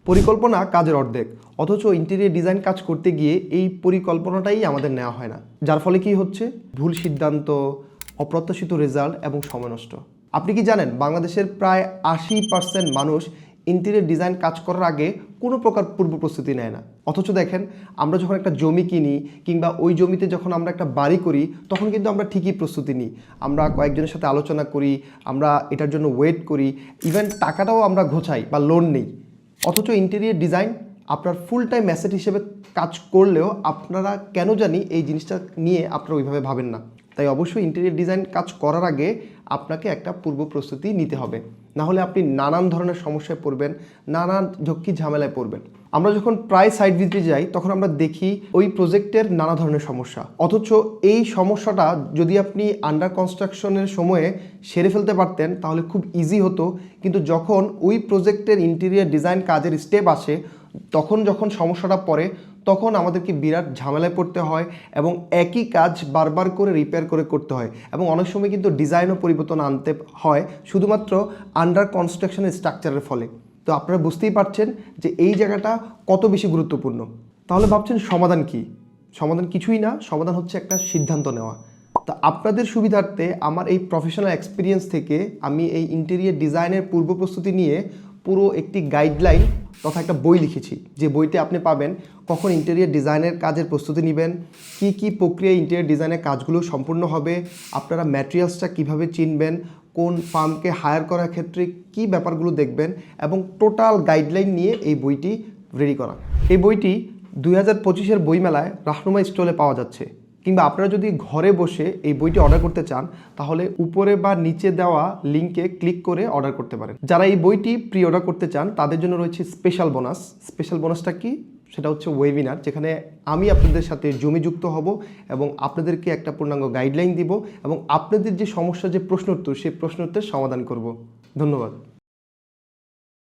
পরিকল্পনা কাজের অর্ধেক, অথচ ইন্টেরিয়র ডিজাইন কাজ করতে গিয়ে এই পরিকল্পনাটাই আমাদের নেওয়া হয় না, যার ফলে কি হচ্ছে? ভুল সিদ্ধান্ত, অপ্রত্যাশিত রেজাল্ট এবং সময় নষ্ট। আপনি কি জানেন বাংলাদেশের প্রায় 80% মানুষ ইন্টেরিয়র ডিজাইন কাজ করার আগে কোনো প্রকার পূর্ব প্রস্তুতি নেয় না। অথচ দেখেন, আমরা যখন একটা জমি কিনি কিংবা ওই জমিতে যখন আমরা একটা বাড়ি করি, তখন কিন্তু আমরা ঠিকই প্রস্তুতি নিই। আমরা কয়েকজনের সাথে আলোচনা করি, আমরা এটার জন্য ওয়েট করি, ইভেন টাকাটাও আমরা ঘোচাই বা লোন নিই। অথচ ইন্টেরিয়র ডিজাইন আপনার ফুল টাইম অ্যাসেট হিসেবে কাজ করলেও আপনারা কেন জানি এই জিনিসটা নিয়ে আপনারা ওইভাবে ভাবেন না। তাই অবশ্যই ইন্টেরিয়র ডিজাইন কাজ করার আগে আপনাকে একটা পূর্ব প্রস্তুতি নিতে হবে, না হলে আপনি নানান ধরনের সমস্যায় পড়বেন, নানান ঝক্কি ঝামেলায় পড়বেন। আমরা যখন প্রায় সাইট ভিজিটে যাই তখন আমরা দেখি ওই প্রজেক্টের নানা ধরনের সমস্যা, অথচ এই সমস্যাটা যদি আপনি আন্ডার কনস্ট্রাকশনের সময়ে সেরে ফেলতে পারতেন তাহলে খুব ইজি হতো। কিন্তু যখন ওই প্রজেক্টের ইন্টেরিয়র ডিজাইন কাজের স্টেপ আসে, যখন সমস্যাটা পড়ে, তখন আমাদেরকে বিরাট ঝামেলায় পড়তে হয় এবং একই কাজ বারবার করে রিপেয়ার করে করতে হয় এবং অনেক সময় কিন্তু ডিজাইনও পরিবর্তন আনতে হয় শুধুমাত্র আন্ডার কনস্ট্রাকশনের স্ট্রাকচারের ফলে। তো আপনারা বুঝতেই পারছেন যে এই জায়গাটা কত বেশি গুরুত্বপূর্ণ। তাহলে ভাবছেন সমাধান কি? সমাধান কিছুই না, সমাধান হচ্ছে একটা সিদ্ধান্ত নেওয়া। তো আপনাদের সুবিধার্থে আমার এই প্রফেশনাল এক্সপিরিয়েন্স থেকে আমি এই ইন্টেরিয়র ডিজাইনের পূর্ব প্রস্তুতি নিয়ে পুরো একটি গাইডলাইন তথা একটা বই লিখেছি, যে বইতে আপনি পাবেন কখন ইন্টেরিয়র ডিজাইনের কাজের প্রস্তুতি নেবেন, কি প্রক্রিয়ায় ইন্টেরিয়র ডিজাইনের কাজগুলো সম্পূর্ণ হবে, আপনারা ম্যাটেরিয়ালসটা কিভাবে চিনবেন, কোন ফার্মকে হায়ার করার ক্ষেত্রে কি ব্যাপারগুলো দেখবেন, এবং টোটাল গাইডলাইন নিয়ে এই বইটি রেডি করা। এই বইটি 2025-এর বইমেলায় রাহনুমা স্টলে পাওয়া যাচ্ছে, কিংবা আপনারা যদি ঘরে বসে এই বইটি অর্ডার করতে চান তাহলে উপরে বা নিচে দেওয়া লিঙ্কে ক্লিক করে অর্ডার করতে পারেন। যারা এই বইটি প্রি অর্ডার করতে চান তাদের জন্য রয়েছে স্পেশাল বোনাস। স্পেশাল বোনাসটা কি? সেটা হচ্ছে ওয়েবিনার, যেখানে আমি আপনাদের সাথে জমি যুক্ত হব এবং আপনাদেরকে একটা পূর্ণাঙ্গ গাইডলাইন দিব এবং আপনাদের যে সমস্যা, যে প্রশ্নোত্তর, সেই প্রশ্নোত্তর সমাধান করব। ধন্যবাদ।